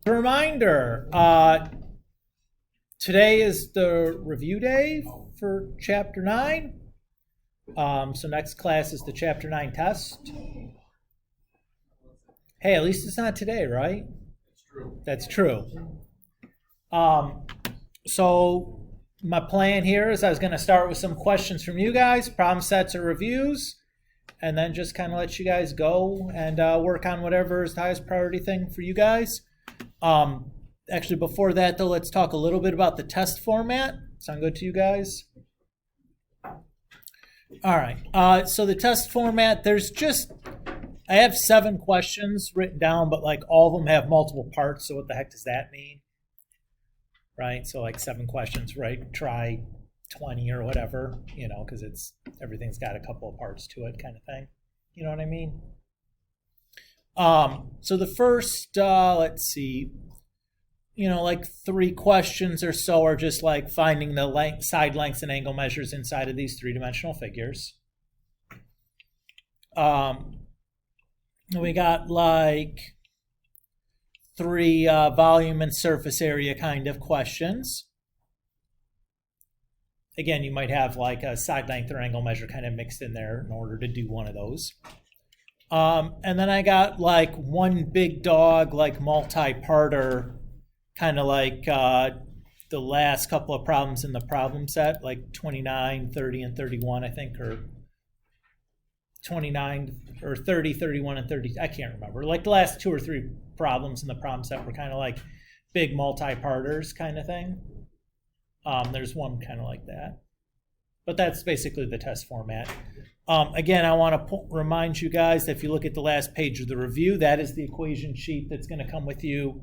A reminder, today is the review day for Chapter 9. So next class is the Chapter 9 test. Hey, at least it's not today, right? That's true. So my plan here is I was going to start with some questions from you guys, problem sets or reviews, and then just kind of let you guys go and work on whatever is the highest priority thing for you guys. Actually, before that, though, let's talk a little bit about the test format. Sound good to you guys? All right. So the test format, I have 7 questions written down, but like all of them have multiple parts. So what the heck does that mean? Right? So like 7 questions, right? Try 20 or whatever, because everything's got a couple of parts to it kind of thing. You know what I mean? So the first, let's see, like 3 questions or so are just like finding the side lengths and angle measures inside of these 3-dimensional figures. We got like 3 volume and surface area kind of questions. Again, you might have like a side length or angle measure kind of mixed in there in order to do one of those. And then I got like one big dog, like multi-parter, kind of like the last couple of problems in the problem set, like 29, 30, and 31, I think, or 29 or 30, 31, and 30. I can't remember. Like the last 2 or 3 problems in the problem set were kind of like big multi-parters kind of thing. There's one kind of like that. But that's basically the test format. Again, I want to remind you guys that if you look at the last page of the review, that is the equation sheet that's going to come with you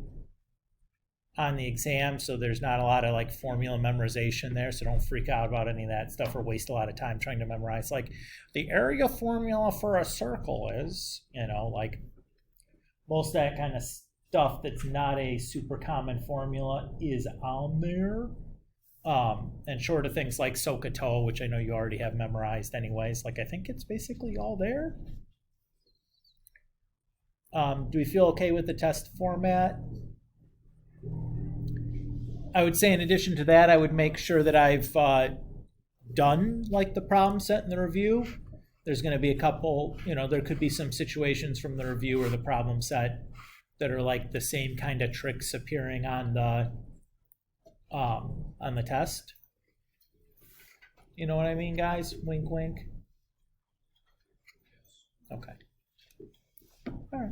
on the exam. So there's not a lot of like formula memorization there. So don't freak out about any of that stuff or waste a lot of time trying to memorize. Like the area formula for a circle is, like most of that kind of stuff that's not a super common formula is on there. And short of things like SOHCAHTOA, which I know you already have memorized anyways, like I think it's basically all there. Do we feel okay with the test format? I would say in addition to that, I would make sure that I've done like the problem set in the review. There's going to be a couple, there could be some situations from the review or the problem set that are like the same kind of tricks appearing on the test. You know what I mean, guys? Wink, wink. Okay. All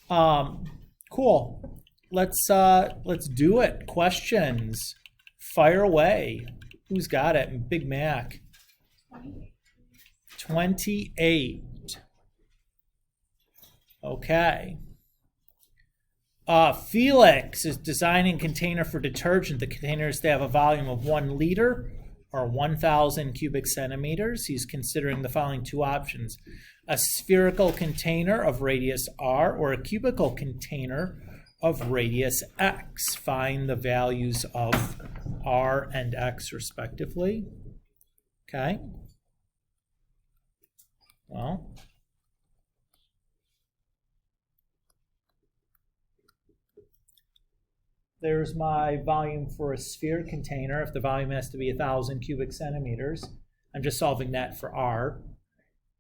right. Cool. Let's do it. Questions. Fire away. Who's got it? Big Mac. 28. Okay. Felix is designing a container for detergent. The container is to have a volume of 1 liter or 1,000 cubic centimeters. He's considering the following 2 options: a spherical container of radius r or a cubical container of radius x. Find the values of r and x respectively. Okay. Well, there's my volume for a sphere container. If the volume has to be 1,000 cubic centimeters, I'm just solving that for r.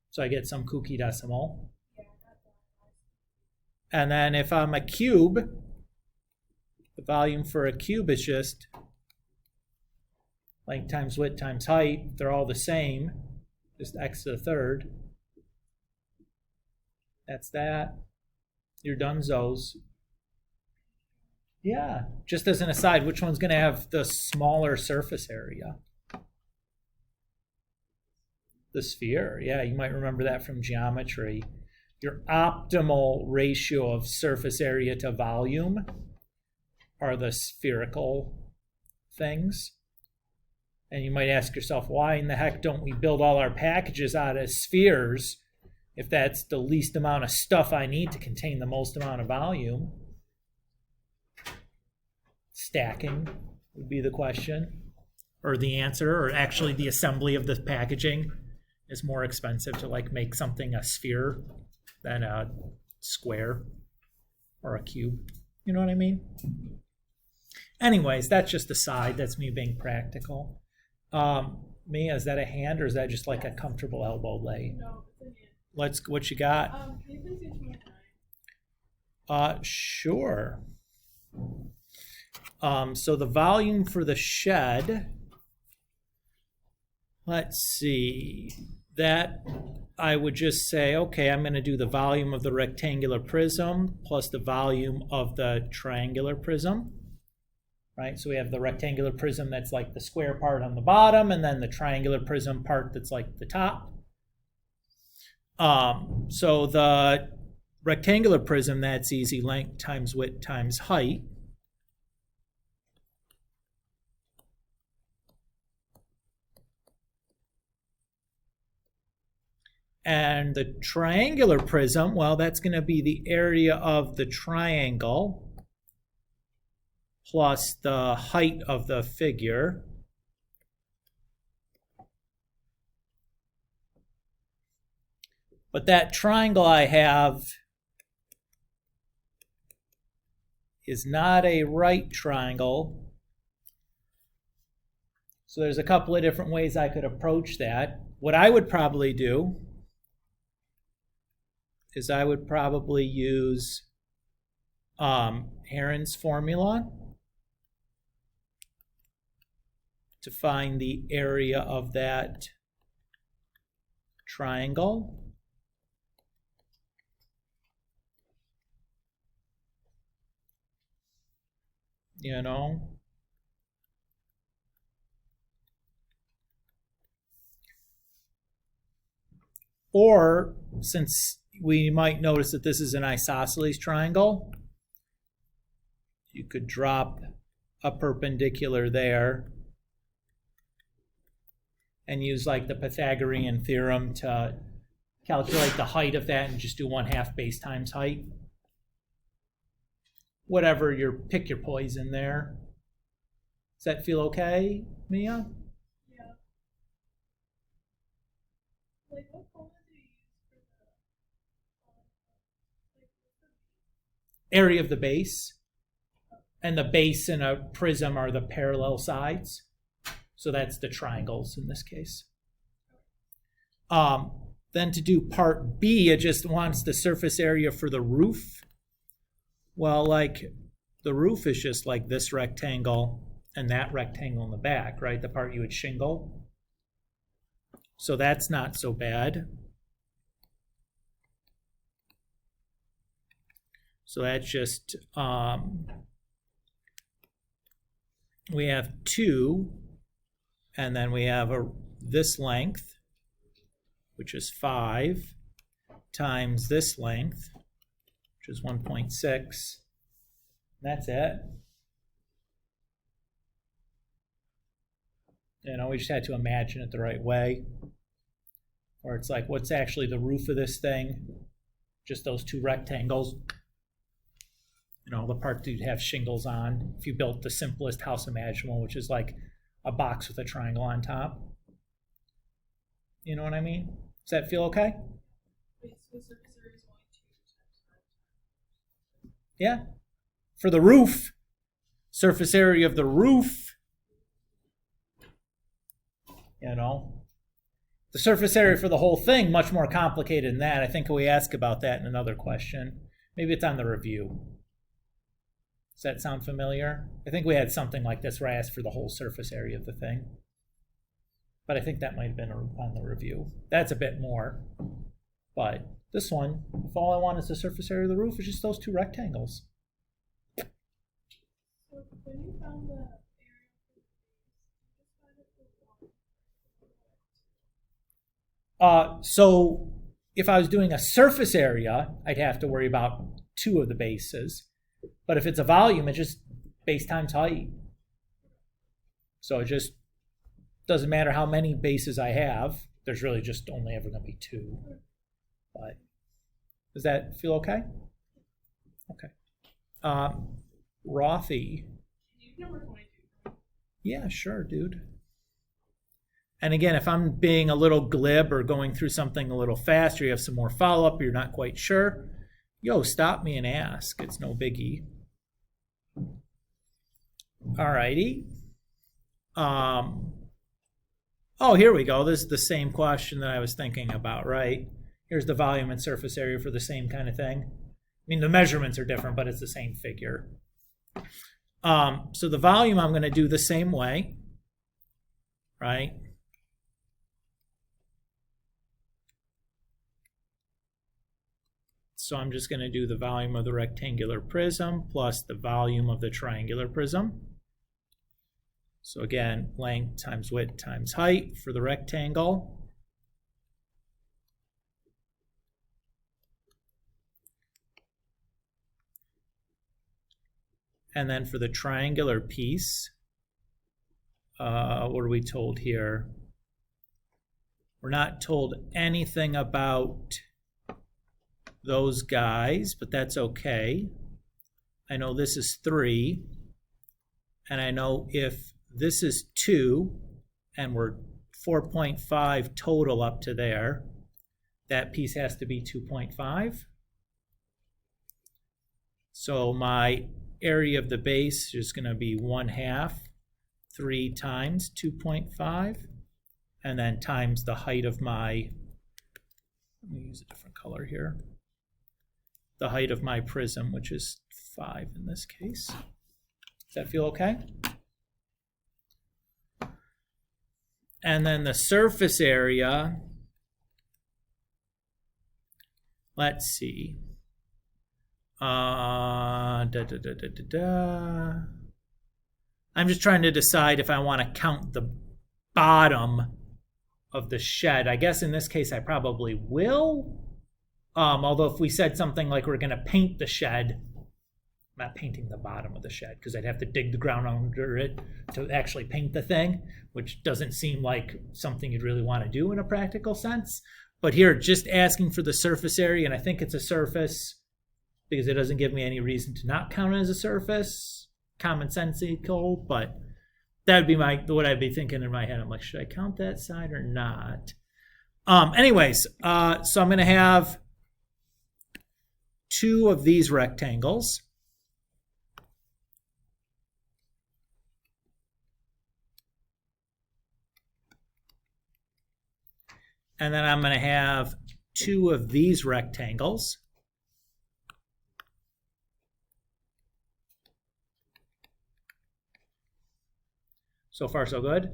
So I get some kooky decimal. And then if I'm a cube, the volume for a cube is just length times width times height. They're all the same, just x to the third. That's that. You're donezos. Yeah, just as an aside, which one's going to have the smaller surface area? The sphere. Yeah, you might remember that from geometry. Your optimal ratio of surface area to volume are the spherical things. And you might ask yourself, why in the heck don't we build all our packages out of spheres if that's the least amount of stuff I need to contain the most amount of volume? Stacking would be the question, or the answer, or actually the assembly of the packaging is more expensive to like make something a sphere than a square or a cube. You know what I mean? Anyways, that's just a side. That's me being practical. Mia, is that a hand or is that just like a comfortable elbow lay? No, it's a hand. What you got? Can you please do 29? Sure. So the volume for the shed, let's see, that I would just say, okay, I'm going to do the volume of the rectangular prism plus the volume of the triangular prism, right? So we have the rectangular prism that's like the square part on the bottom, and then the triangular prism part that's like the top. So the rectangular prism, that's easy, length times width times height. And the triangular prism, well, that's going to be the area of the triangle plus the height of the figure. But that triangle I have is not a right triangle. So there's a couple of different ways I could approach that. What I would probably do is I would probably use Heron's formula to find the area of that triangle. You know? Or, since we might notice that this is an isosceles triangle, you could drop a perpendicular there and use like the Pythagorean theorem to calculate the height of that and just do 1/2 base times height. Whatever, pick your poison there. Does that feel okay, Mia? Yeah. Like, what formula do you use for the Area of the base. And the base in a prism are the parallel sides. So that's the triangles in this case. Then to do part B, it just wants the surface area for the roof. Well, like the roof is just like this rectangle and that rectangle in the back, right? The part you would shingle. So that's not so bad. So that's just, we have 2, and then we have this length, which is 5, times this length, which is 1.6. That's it. You know, we just had to imagine it the right way. Or it's like, what's actually the roof of this thing? Just those 2 rectangles. You know, the part that you'd have shingles on if you built the simplest house imaginable, which is like a box with a triangle on top. You know what I mean? Does that feel okay? Wait, so the surface area is only 2 times 5 times. Yeah. For the roof, surface area of the roof, you know. The surface area for the whole thing, much more complicated than that. I think we ask about that in another question. Maybe it's on the review. Does that sound familiar? I think we had something like this where I asked for the whole surface area of the thing. But I think that might have been on the review. That's a bit more. But this one, if all I want is the surface area of the roof, it's just those 2 rectangles. So when you found the area for the base, you just find it for 1. So if I was doing a surface area, I'd have to worry about 2 of the bases. But if it's a volume, it's just base times height. So it just doesn't matter how many bases I have. There's really just only ever going to be 2. But does that feel okay? Okay. Rothy. You number 22. Yeah, sure, dude. And again, if I'm being a little glib or going through something a little faster, you have some more follow-up, or you're not quite sure, yo, stop me and ask. It's no biggie. Alrighty. Oh, here we go. This is the same question that I was thinking about, right? Here's the volume and surface area for the same kind of thing. I mean, the measurements are different, but it's the same figure. So the volume I'm going to do the same way, right? So I'm just going to do the volume of the rectangular prism plus the volume of the triangular prism. So again, length times width times height for the rectangle. And then for the triangular piece, what are we told here? We're not told anything about those guys, but that's okay. I know this is 3, and I know if this is 2, and we're 4.5 total up to there, that piece has to be 2.5. So my area of the base is going to be 1/2, 3 times 2.5, and then times the height of my, let me use a different color here, the height of my prism, which is 5 in this case. Does that feel okay? And then the surface area, let's see. I'm just trying to decide if I want to count the bottom of the shed. I guess in this case I probably will. Although if we said something like we're going to paint the shed, I'm not painting the bottom of the shed because I'd have to dig the ground under it to actually paint the thing, which doesn't seem like something you'd really want to do in a practical sense. But here, just asking for the surface area, and I think it's a surface because it doesn't give me any reason to not count it as a surface. Commonsensical, but that would be what I'd be thinking in my head. I'm like, should I count that side or not? Anyways, so I'm going to have 2 of these rectangles. And then I'm going to have 2 of these rectangles. So far, so good.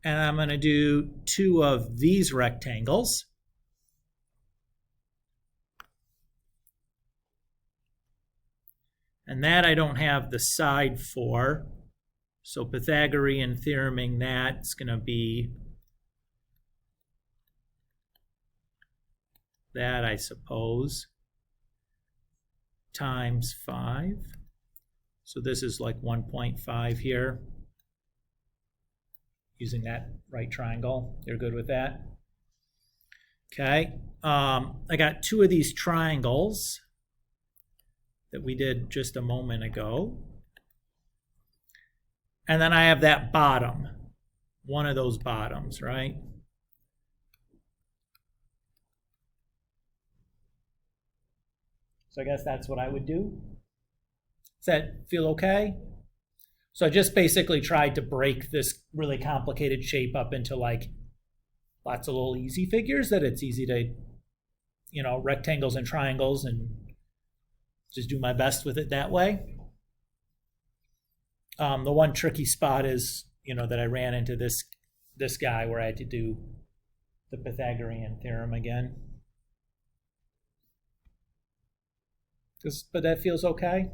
And I'm going to do 2 of these rectangles. And that I don't have the side for. So Pythagorean theoreming that's going to be that, I suppose, times 5. So this is like 1.5 here. Using that right triangle. You're good with that? Okay. I got 2 of these triangles that we did just a moment ago. And then I have that bottom. One of those bottoms, right? So I guess that's what I would do. Does that feel okay? So I just basically tried to break this really complicated shape up into like lots of little easy figures that it's easy to, rectangles and triangles, and just do my best with it that way. The one tricky spot is, that I ran into this guy where I had to do the Pythagorean theorem again. But that feels okay.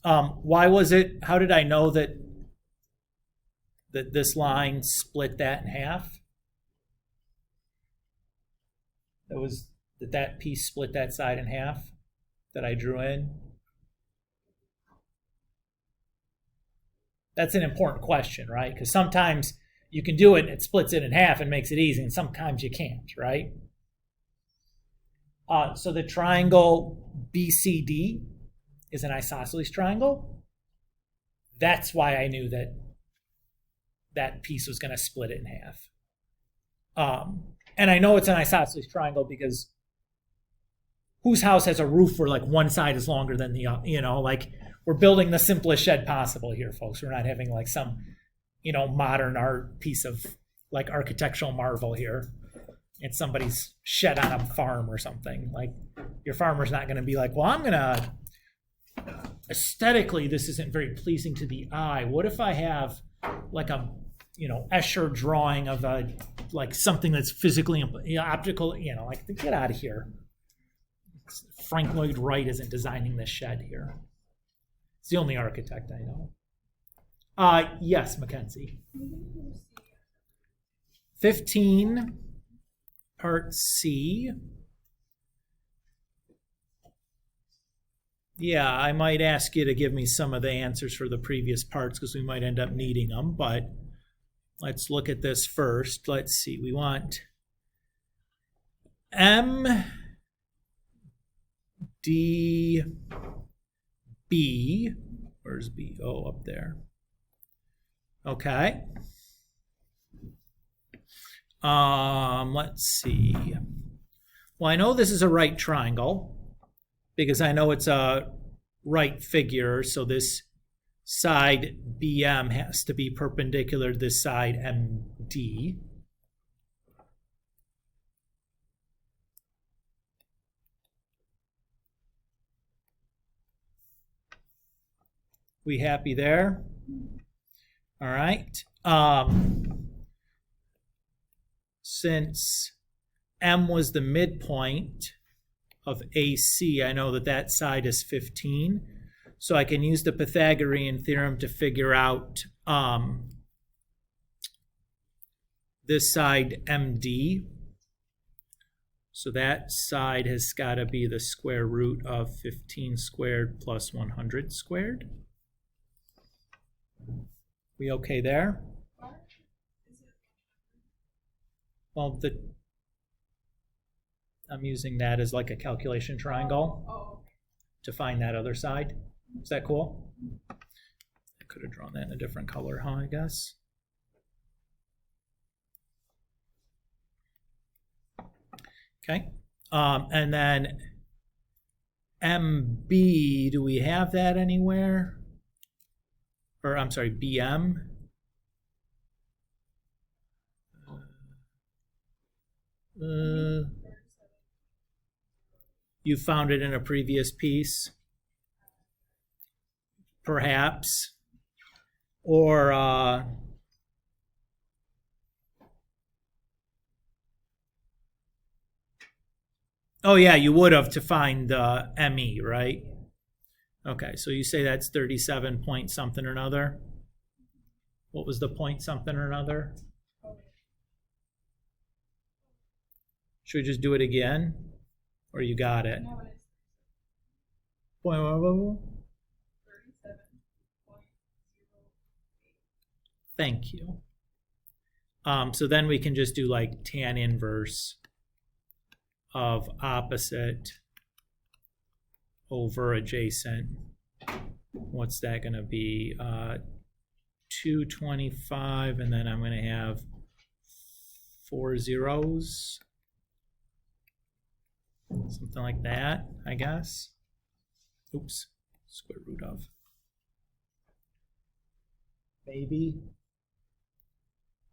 Why was it? How did I know that this line split that in half? That piece split that side in half that I drew in. That's an important question, right? Because sometimes you can do it and it splits it in half and makes it easy, and sometimes you can't, right? So the triangle BCD is an isosceles triangle. That's why I knew that piece was going to split it in half. And I know it's an isosceles triangle because whose house has a roof where like one side is longer than the other? Like we're building the simplest shed possible here, folks. We're not having like some, modern art piece of like architectural marvel here. It's somebody's shed on a farm or something. Like your farmer's not going to be like, well, I'm going to aesthetically, this isn't very pleasing to the eye. What if I have like a, Escher drawing of a, like something that's physically, optical, like get out of here. Frank Lloyd Wright isn't designing this shed here. It's the only architect I know. Yes, Mackenzie. 15, part C. Yeah, I might ask you to give me some of the answers for the previous parts because we might end up needing them, but let's look at this first. Let's see, we want M, D, B. Where's B? Oh, up there. Okay. Let's see. Well, I know this is a right triangle because I know it's a right figure, so this side BM has to be perpendicular to this side MD. We happy there? All right. Since M was the midpoint of AC, I know that that side is 15. So I can use the Pythagorean theorem to figure out this side MD. So that side has got to be the square root of 15 squared plus 100 squared. We okay there? Well, I'm using that as like a calculation triangle to find that other side. Is that cool? I could have drawn that in a different color, huh, I guess? Okay. And then MB, do we have that anywhere? Or I'm sorry, BM. You found it in a previous piece, perhaps, or oh yeah, you would have to find the ME, right? Okay, so you say that's 37 point something or another. What was the point something or another? Should we just do it again? Or you got it? No, it is Point, whoa, whoa, whoa. 37.08. Thank you. So then we can just do like tan inverse of opposite over adjacent. What's that going to be? 225, and then I'm going to have 4 zeros. Something like that, I guess. Oops, square root of. Maybe.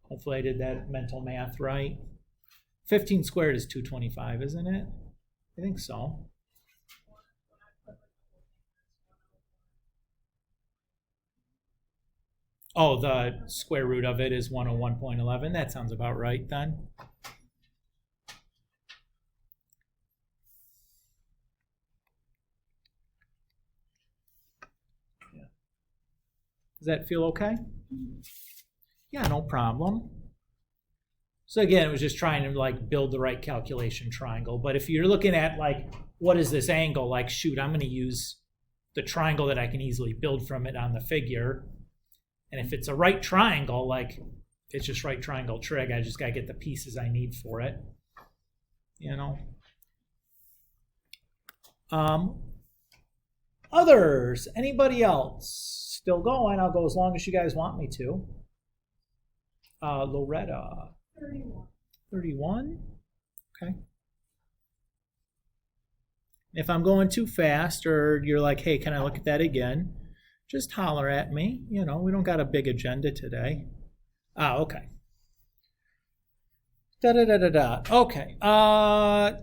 Hopefully I did that mental math right. 15 squared is 225, isn't it? I think so. Oh, the square root of it is 101.11. That sounds about right then. Yeah. Does that feel okay? Yeah, no problem. So again, it was just trying to like build the right calculation triangle. But if you're looking at like, what is this angle? Like, shoot, I'm going to use the triangle that I can easily build from it on the figure. And if it's a right triangle, like it's just right triangle trig, I just got to get the pieces I need for it. You know? Others, anybody else? Still going? I'll go as long as you guys want me to. Loretta. 31. 31? Okay. If I'm going too fast or you're like, hey, can I look at that again? Just holler at me. You know, we don't got a big agenda today. Okay. Okay.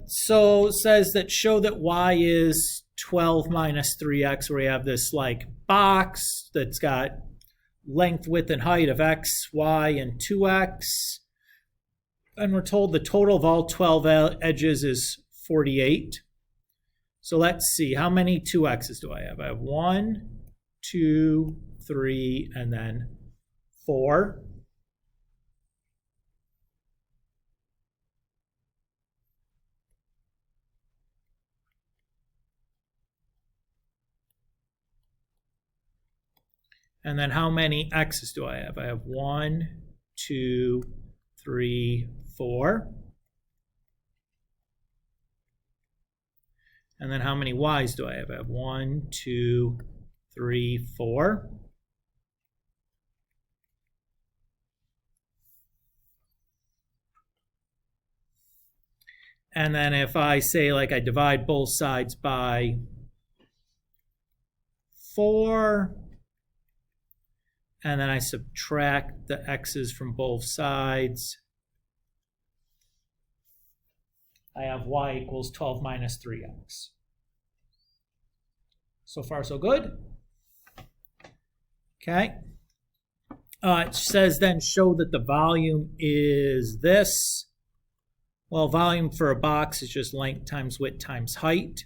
So it says that show that y is 12 minus 3x, where we have this like box that's got length, width, and height of x, y, and 2x. And we're told the total of all 12 edges is 48. So let's see, how many 2x's do I have? I have 1, 2, 3, and then 4. And then how many x's do I have? I have 1, 2, 3, 4. And then how many y's do I have? I have 1, 2, 3, 4. And then if I say, like, I divide both sides by 4, and then I subtract the x's from both sides, I have y equals 12 minus 3x. So far, so good. Okay. It says then show that the volume is this. Well, volume for a box is just length times width times height.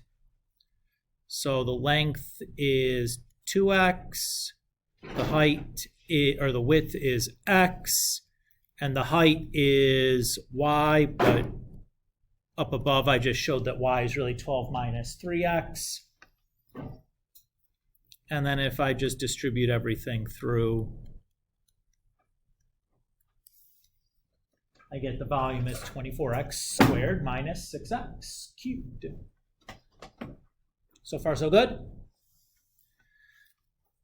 So the length is 2x. The height or the width is x, and the height is y, but up above I just showed that y is really 12 minus 3x. And then if I just distribute everything through, I get the volume is 24x squared minus 6x cubed. So far, so good.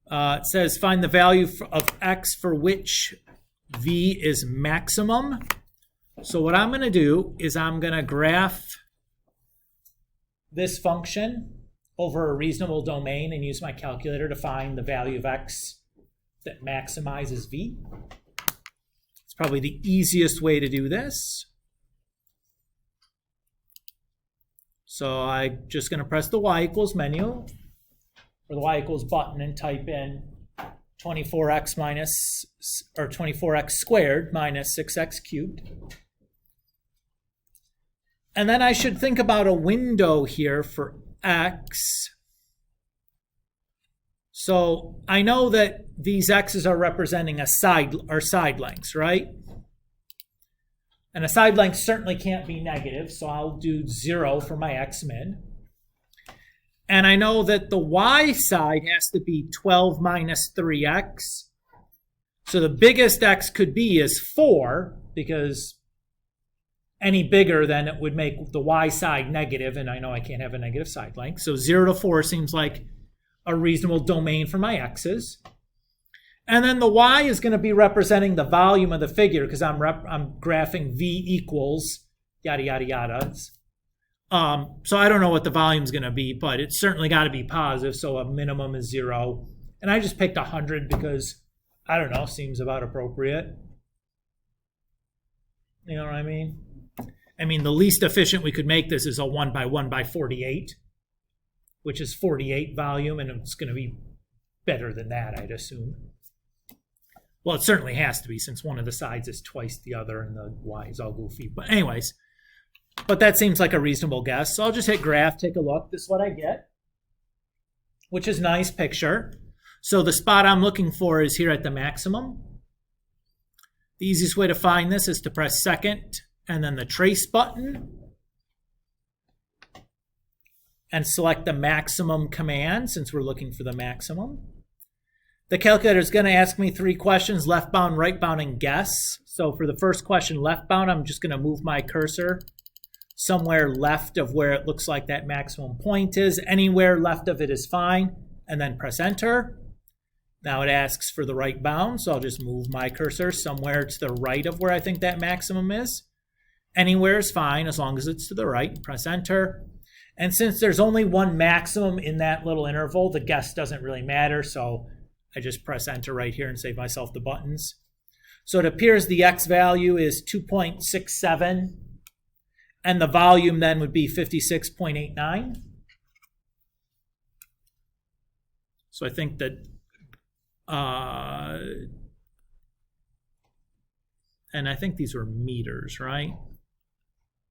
It says find the value of x for which v is maximum. So what I'm going to do is I'm going to graph this function over a reasonable domain and use my calculator to find the value of x that maximizes v. It's probably the easiest way to do this. So I'm just going to press the y equals menu, or the y equals button, and type in 24x minus, or 24x squared minus 6x cubed. And then I should think about a window here for x. So I know that these x's are representing a side lengths, right? And a side length certainly can't be negative, so I'll do 0 for my x min. And I know that the y side has to be 12 minus 3x. So the biggest x could be is 4, because any bigger than it would make the y side negative, and I know I can't have a negative side length. So 0 to 4 seems like a reasonable domain for my x's. And then the y is going to be representing the volume of the figure, because I'm graphing v equals yada, yada, yada. So I don't know what the volume is going to be, but it's certainly got to be positive, so a minimum is 0. And I just picked 100 because, I don't know, seems about appropriate. You know what I mean? I mean, the least efficient we could make this is a 1 by 1 by 48, which is 48 volume, and it's going to be better than that, I'd assume. Well, it certainly has to be, since one of the sides is twice the other and the y is all goofy. But anyways, but that seems like a reasonable guess. So I'll just hit graph, take a look. This is what I get, which is a nice picture. So the spot I'm looking for is here at the maximum. The easiest way to find this is to press second and then the trace button and select the maximum command, since we're looking for the maximum. The calculator is going to ask me 3 questions, left bound, right bound, and guess. So for the first question, left bound, I'm just going to move my cursor somewhere left of where it looks like that maximum point is. Anywhere left of it is fine, and then press enter. Now it asks for the right bound, so I'll just move my cursor somewhere to the right of where I think that maximum is. Anywhere is fine as long as it's to the right. Press enter. And since there's only one maximum in that little interval, the guess doesn't really matter. So I just press enter right here and save myself the buttons. So it appears the x value is 2.67, and the volume then would be 56.89. So I think that, and I think these were meters, right?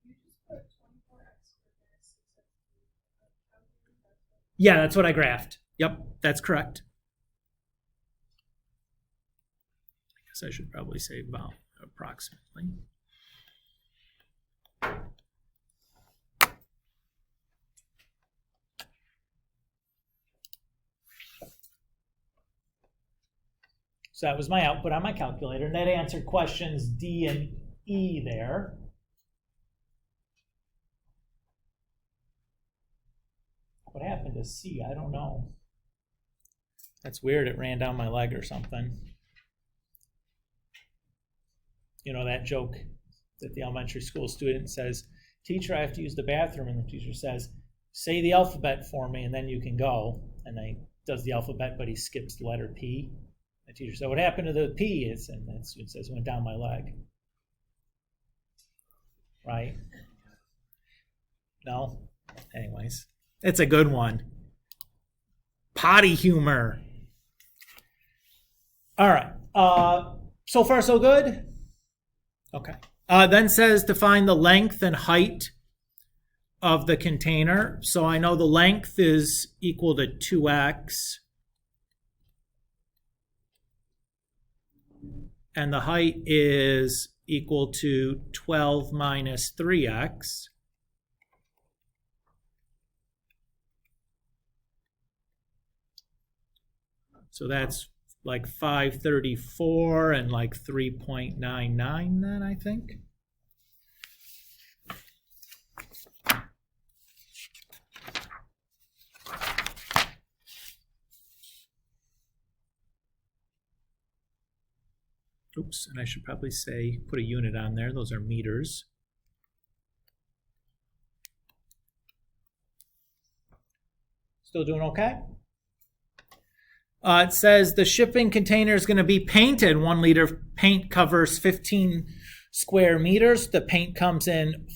You just put 24x squared minus 6x. Yeah, that's what I graphed. Yep, that's correct. I guess I should probably say about approximately. So that was my output on my calculator, and that answered questions D and E there. What happened to C? I don't know. That's weird. It ran down my leg or something. You know that joke that the elementary school student says, "Teacher, I have to use the bathroom," and the teacher says, "Say the alphabet for me, and then you can go." And he does the alphabet, but he skips the letter P. The teacher said, "What happened to the P?" And the student says, "It went down my leg." Right? No? Anyways, it's a good one. Potty humor. All right. So far, so good? Okay. Then says to find the length and height of the container. So I know the length is equal to 2x. And the height is equal to 12 minus 3x. So that's like 534 and like 3.99 then, I think. Oops, and I should probably say, put a unit on there. Those are meters. Still doing okay? It says the shipping container is going to be painted. 1 liter of paint covers 15 square meters. The paint comes in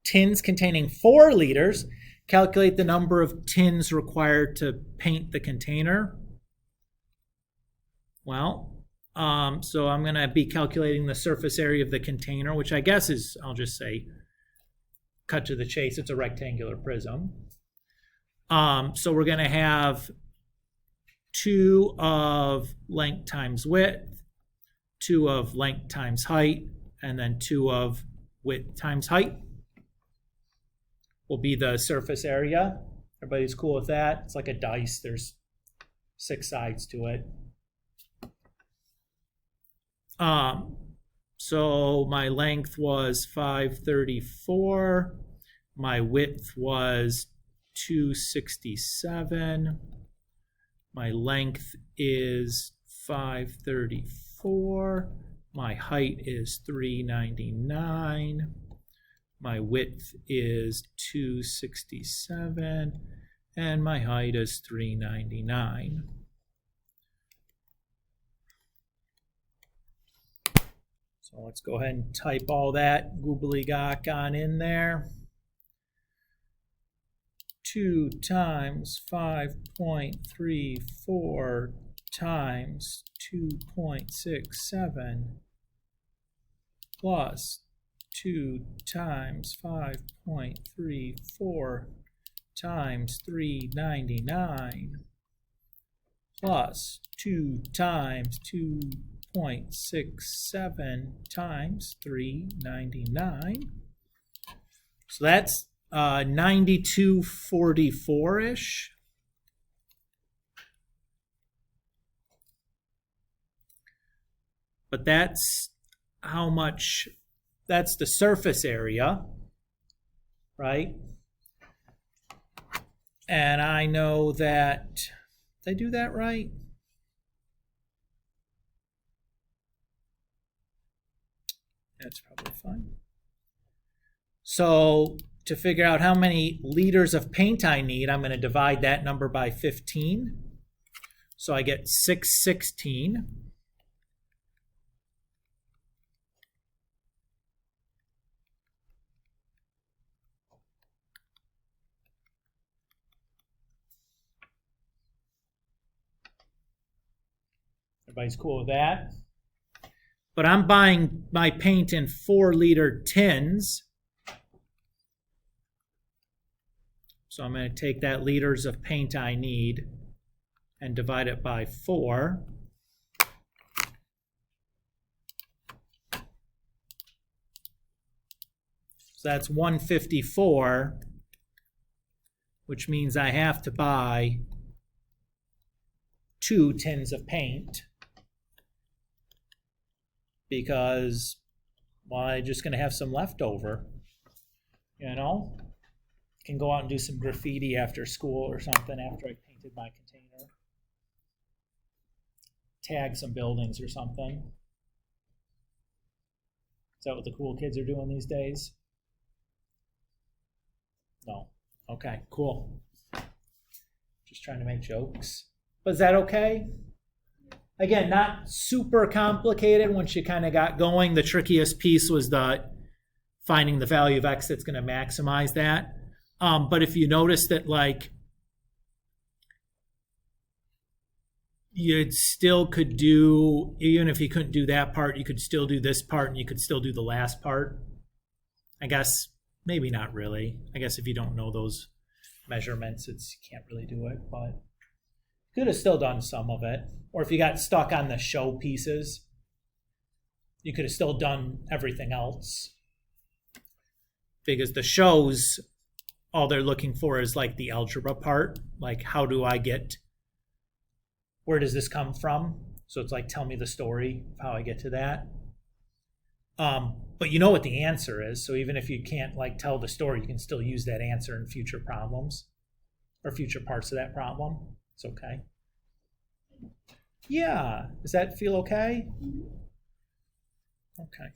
tins containing 4 liters. Calculate the number of tins required to paint the container. Well, so I'm going to be calculating the surface area of the container, which I guess is, I'll just say, cut to the chase, it's a rectangular prism. So we're going to have 2 of length times width, 2 of length times height, and then 2 of width times height will be the surface area. Everybody's cool with that? It's like a dice. There's 6 sides to it. So my length was 534. My width was 267. My length is 534. My height is 399. My width is 267. And my height is 399. So let's go ahead and type all that gobbledygook on in there. 2 times 5.34 times 2.67 plus 2 times 5.34 times 399 plus 2 times 2.67 times 399. So that's 9244-ish. But that's how much, that's the surface area, right? And I know that, did I do that right? That's probably fine. So to figure out how many liters of paint I need, I'm going to divide that number by 15. So I get 616. Everybody's cool with that? But I'm buying my paint in 4-liter tins. So I'm going to take that liters of paint I need and divide it by 4. So that's 154, which means I have to buy 2 tins of paint because, well, I'm just going to have some left over, you know? Can go out and do some graffiti after school or something after I painted my container. Tag some buildings or something. Is that what the cool kids are doing these days? No. Okay, cool. Just trying to make jokes. But is that okay? Again, not super complicated once you kind of got going. The trickiest piece was the finding the value of x that's going to maximize that. But if you notice that, like, you still could do, even if you couldn't do that part, you could still do this part and you could still do the last part. I guess, maybe not really. I guess if you don't know those measurements, you can't really do it, but you could have still done some of it. Or if you got stuck on the show pieces, you could have still done everything else. Because the shows, all they're looking for is like the algebra part. Like, how do I get, where does this come from? So it's like, tell me the story of how I get to that. But you know what the answer is. So even if you can't like tell the story, you can still use that answer in future problems or future parts of that problem. It's okay. Yeah. Does that feel okay? Okay.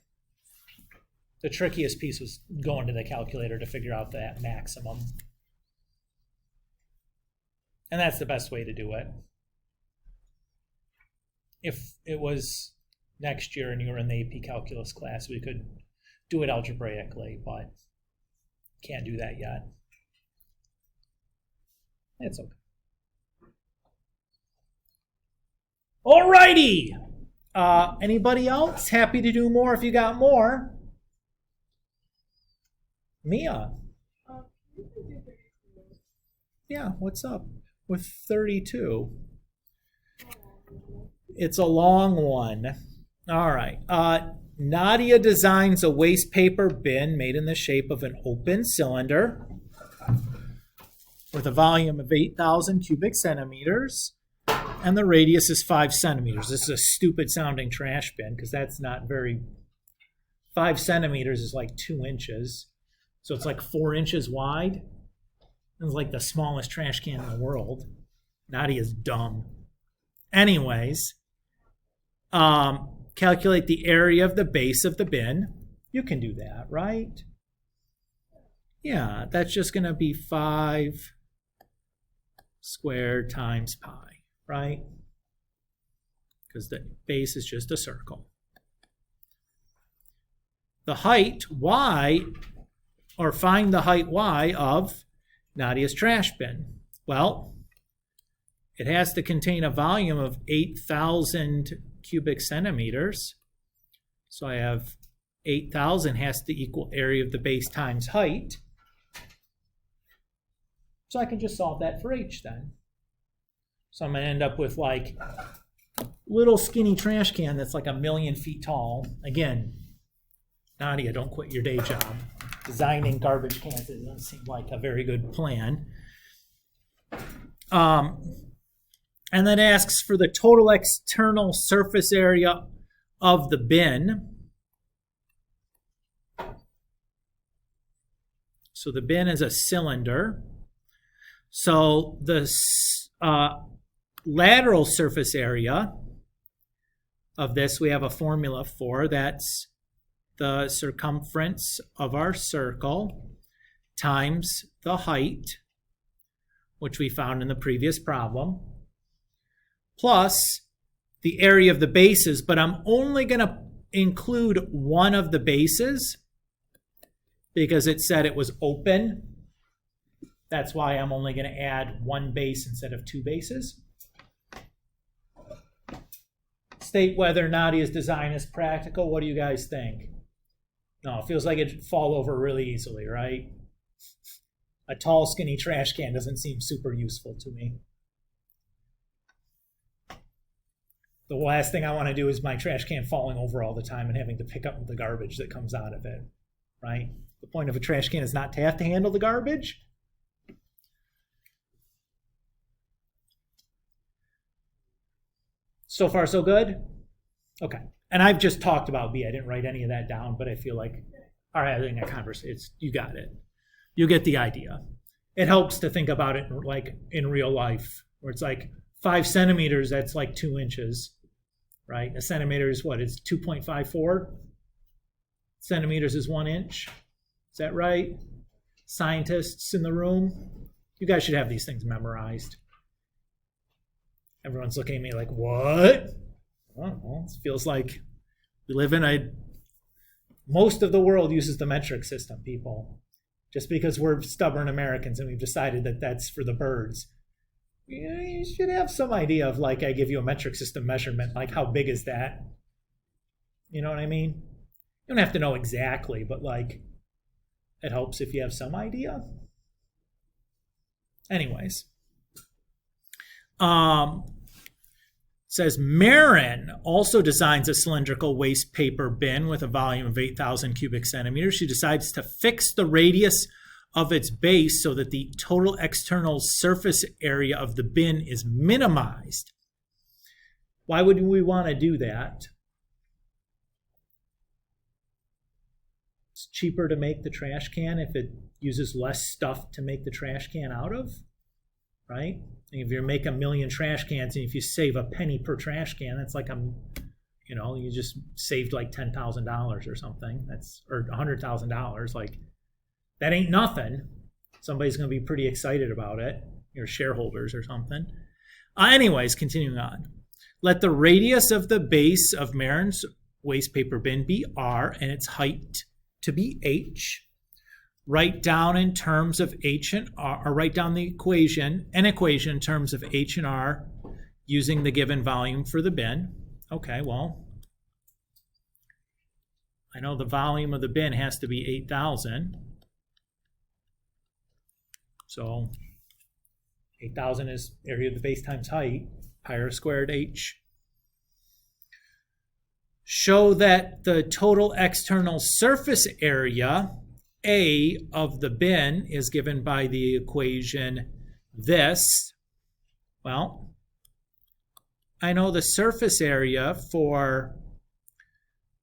The trickiest piece was going to the calculator to figure out that maximum. And that's the best way to do it. If it was next year and you were in the AP Calculus class, we could do it algebraically, but can't do that yet. It's okay. Alrighty. Anybody else? Happy to do more if you got more. Mia. Yeah, what's up with 32? It's a long one. All right. Nadia designs a waste paper bin made in the shape of an open cylinder with a volume of 8,000 cubic centimeters, and the radius is 5 centimeters. This is a stupid sounding trash bin because that's not very, 5 centimeters is like 2 inches. So it's like 4 inches wide. It's like the smallest trash can in the world. Nadia's dumb. Anyways, calculate the area of the base of the bin. You can do that, right? Yeah, that's just going to be 5 squared times pi, right? Because the base is just a circle. The height, y, or find the height y of Nadia's trash bin. Well, it has to contain a volume of 8,000 cubic centimeters. So I have 8,000 has to equal area of the base times height. So I can just solve that for h then. So I'm going to end up with like a little skinny trash can that's like 1,000,000 feet tall. Again, Nadia, don't quit your day job. Designing garbage cans, it doesn't seem like a very good plan. And then asks for the total external surface area of the bin. So the bin is a cylinder. So the lateral surface area of this, we have a formula for. That's the circumference of our circle times the height, which we found in the previous problem, plus the area of the bases, but I'm only going to include one of the bases because it said it was open. That's why I'm only going to add one base instead of two bases. State whether Nadia's design is practical. What do you guys think? No, it feels like it'd fall over really easily, right? A tall, skinny trash can doesn't seem super useful to me. The last thing I want to do is my trash can falling over all the time and having to pick up the garbage that comes out of it, right? The point of a trash can is not to have to handle the garbage. So far, so good? Okay. And I've just talked about B. I didn't write any of that down, but I feel like our having a conversation, you got it. You get the idea. It helps to think about it like in real life, where it's like 5 centimeters, that's like 2 inches, right? A centimeter is what? It's 2.54 centimeters is 1 inch. Is that right? Scientists in the room, you guys should have these things memorized. Everyone's looking at me like, what? I don't know. It feels like we live in most of the world uses the metric system, people. Just because we're stubborn Americans and we've decided that that's for the birds. You should have some idea of, like, I give you a metric system measurement, like how big is that? You know what I mean? You don't have to know exactly, but like it helps if you have some idea. Anyways. Says Marin also designs a cylindrical waste paper bin with a volume of 8,000 cubic centimeters. She decides to fix the radius of its base so that the total external surface area of the bin is minimized. Why would we want to do that? It's cheaper to make the trash can if it uses less stuff to make the trash can out of, right? If you make 1 million trash cans and if you save a penny per trash can, that's like you just saved like $10,000 or something. Or $100,000. Like, that ain't nothing. Somebody's going to be pretty excited about it. Your shareholders or something. Anyways, continuing on. Let the radius of the base of Marin's waste paper bin be R and its height to be H. Write down in terms of H and R, or write down an equation in terms of H and R using the given volume for the bin. Okay, well, I know the volume of the bin has to be 8,000. So 8,000 is area of the base times height, pi r squared H. Show that the total external surface area, A, of the bin is given by the equation this. Well, I know the surface area for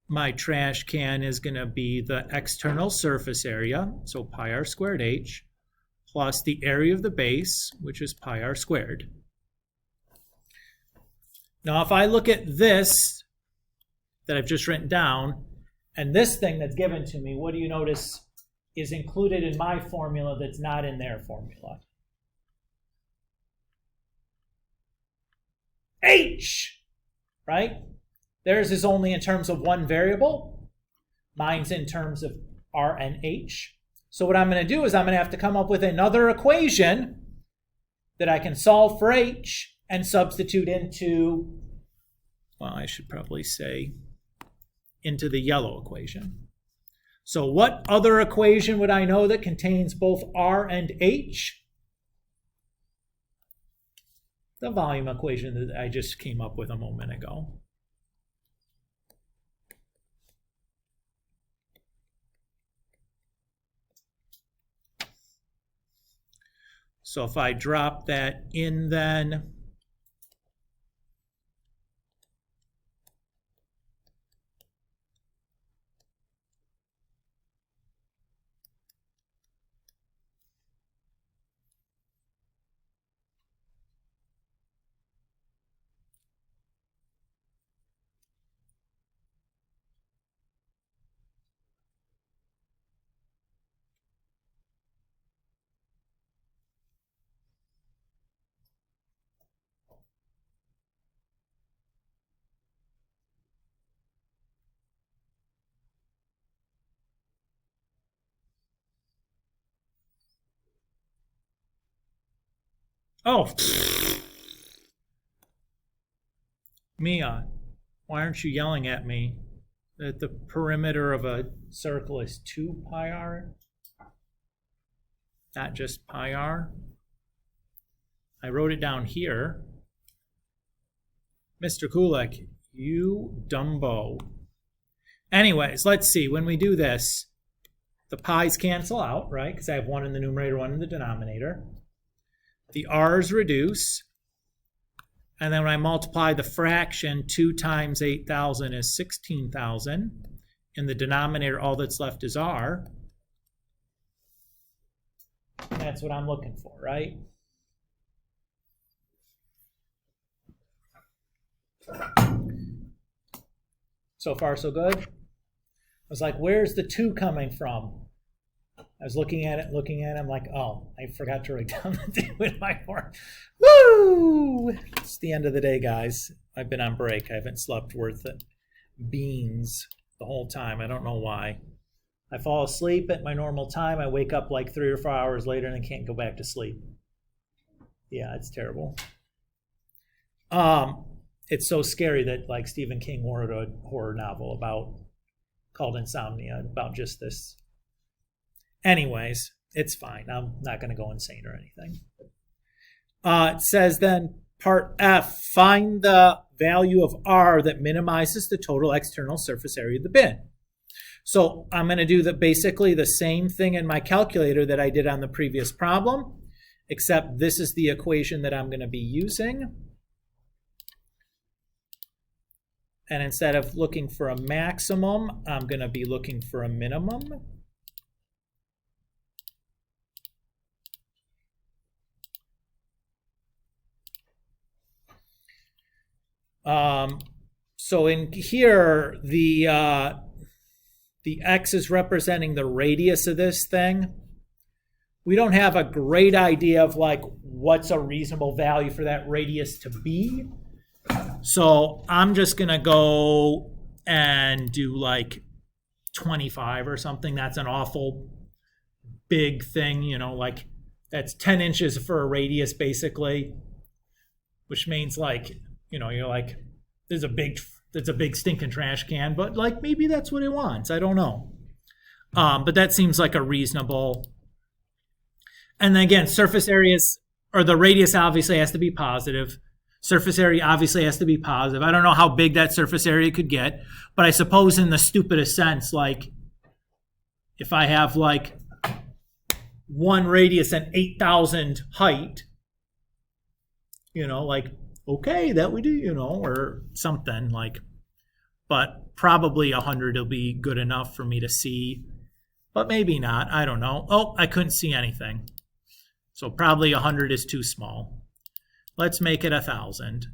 my trash can is going to be the external surface area, so pi r squared H, plus the area of the base, which is pi r squared. Now, if I look at this that I've just written down, and this thing that's given to me, what do you notice is included in my formula that's not in their formula? H, right? Theirs is only in terms of one variable. Mine's in terms of R and H. So what I'm going to do is I'm going to have to come up with another equation that I can solve for H and substitute into, well, I should probably say into the yellow equation. So what other equation would I know that contains both R and H? The volume equation that I just came up with a moment ago. So if I drop that in then, Oh, Mia, why aren't you yelling at me that the perimeter of a circle is 2 pi r, not just pi r? I wrote it down here. Mr. Kulik, you dumbo. Anyways, let's see. When we do this, the pi's cancel out, right? Because I have 1 in the numerator, 1 in the denominator. The r's reduce. And then when I multiply the fraction, 2 times 8,000 is 16,000. In the denominator, all that's left is r. And that's what I'm looking for, right? So far, so good. I was like, where's the 2 coming from? I was looking at it, I'm like, oh, I forgot to write down the 2 in my form. Woo! It's the end of the day, guys. I've been on break. I haven't slept worth it. Beans the whole time. I don't know why. I fall asleep at my normal time. I wake up like 3 or 4 hours later and I can't go back to sleep. Yeah, it's terrible. It's so scary that like Stephen King wrote a horror novel called Insomnia about just this. Anyways, it's fine. I'm not going to go insane or anything. It says then, part F, find the value of R that minimizes the total external surface area of the bin. So I'm going to do basically the same thing in my calculator that I did on the previous problem, except this is the equation that I'm going to be using. And instead of looking for a maximum, I'm going to be looking for a minimum. So in here, the x is representing the radius of this thing. We don't have a great idea of like what's a reasonable value for that radius to be. So I'm just going to go and do like 25 or something. That's an awful big thing, you know, like that's 10 inches for a radius basically, which means like, you know, you're like, there's a big stinking trash can, but like maybe that's what it wants. I don't know. But that seems like a reasonable. And then again, surface areas, or the radius obviously has to be positive. Surface area obviously has to be positive. I don't know how big that surface area could get, but I suppose in the stupidest sense, like if I have like 1 radius and 8,000 height, you know, like, okay, that would do, you know, or something like, but probably 100 will be good enough for me to see, but maybe not. I don't know. Oh, I couldn't see anything. So probably 100 is too small. Let's make it 1,000.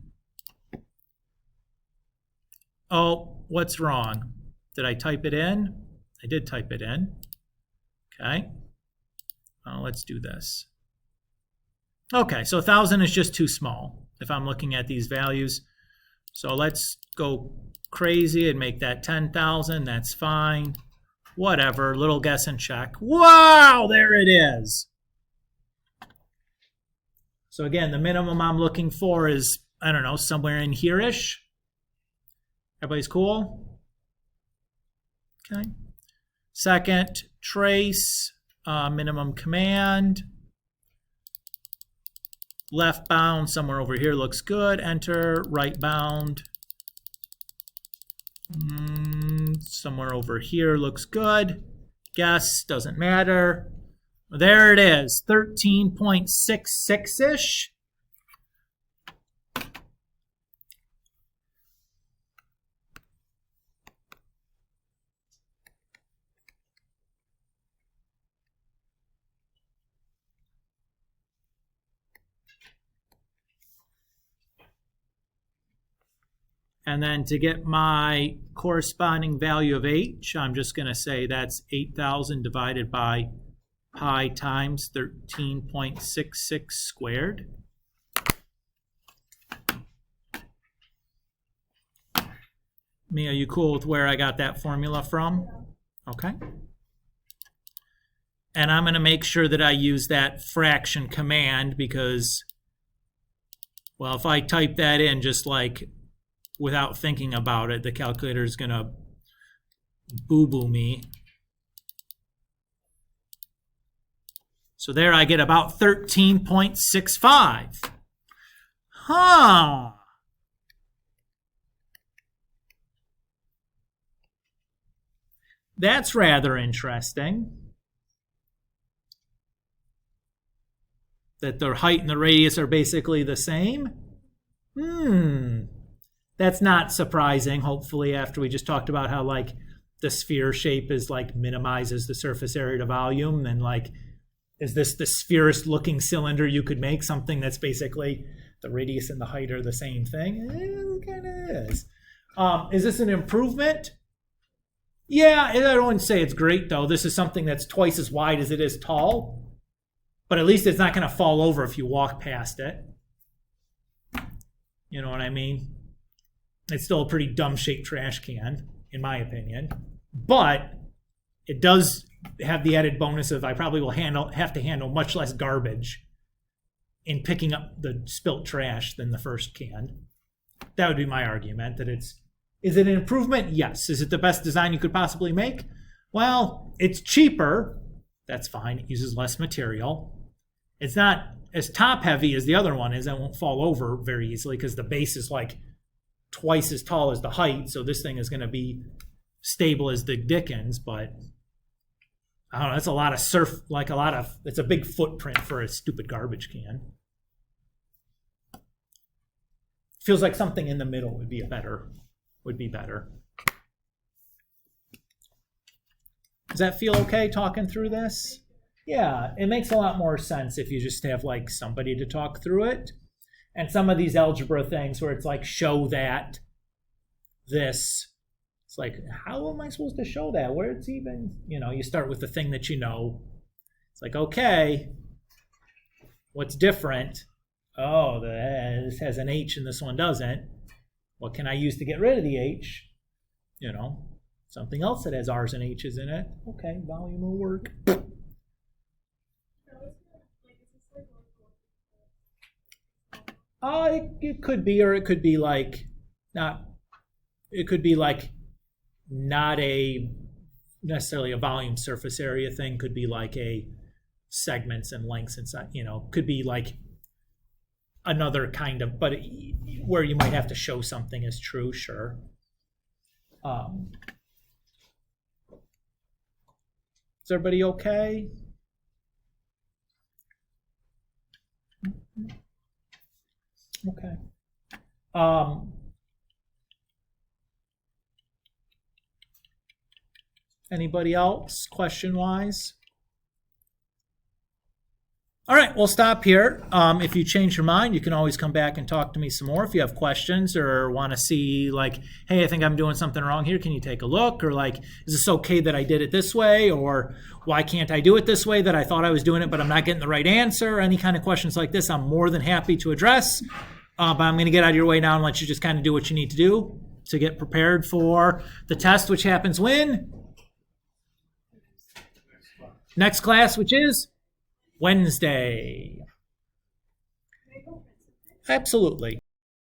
Oh, what's wrong? Did I type it in? I did type it in. Okay. Let's do this. Okay, so 1,000 is just too small if I'm looking at these values. So let's go crazy and make that 10,000. That's fine. Whatever, little guess and check. Wow, there it is. So again, the minimum I'm looking for is, I don't know, somewhere in here-ish. Everybody's cool? Okay. Second, trace, minimum command. Left bound, somewhere over here looks good. Enter, right bound. Somewhere over here looks good. Guess, doesn't matter. There it is, 13.66-ish. And then to get my corresponding value of h, I'm just going to say that's 8,000 divided by pi times 13.66 squared. Mia, are you cool with where I got that formula from? Okay. And I'm going to make sure that I use that fraction command because Well, if I type that in just like without thinking about it, the calculator is going to boo-boo me. So there I get about 13.65. Huh. That's rather interesting. That the height and the radius are basically the same? That's not surprising, hopefully, after we just talked about how, like, the sphere shape is, like, minimizes the surface area to volume, and, like, is this the spherist-looking cylinder you could make, something that's basically the radius and the height are the same thing? It kind of is. Is this an improvement? Yeah, I don't want to say it's great, though. This is something that's twice as wide as it is tall. But at least it's not going to fall over if you walk past it. You know what I mean? It's still a pretty dumb-shaped trash can, in my opinion. But it does have the added bonus of I probably will have to handle much less garbage in picking up the spilt trash than the first can. That would be my argument. Is it an improvement? Yes. Is it the best design you could possibly make? Well, it's cheaper. That's fine. It uses less material. It's not as top heavy as the other one is. It won't fall over very easily because the base is like twice as tall as the height. So this thing is going to be stable as the dickens. But I don't know. That's a lot of it's a big footprint for a stupid garbage can. Feels like something in the middle would be better. Does that feel okay talking through this? Yeah, it makes a lot more sense if you just have like somebody to talk through it. And some of these algebra things where it's like show that this. It's like, how am I supposed to show that? Where it's even, you start with the thing that you know. It's like, okay, what's different? Oh, this has an H and this one doesn't. What can I use to get rid of the H? Something else that has R's and H's in it. Okay, volume will work. It could be, or it could be like not. It could be like not a necessarily a volume surface area thing. Could be like a segments and lengths inside. Could be like another kind of, but where you might have to show something is true. Sure. Is everybody okay? Okay. Anybody else, question-wise? All right, we'll stop here. If you change your mind, you can always come back and talk to me some more. If you have questions or want to see, like, hey, I think I'm doing something wrong here. Can you take a look? Or, like, is this okay that I did it this way? Or why can't I do it this way that I thought I was doing it, but I'm not getting the right answer? Any kind of questions like this, I'm more than happy to address. But I'm going to get out of your way now and let you just kind of do what you need to do to get prepared for the test, which happens when? Next class, which is Wednesday. Absolutely.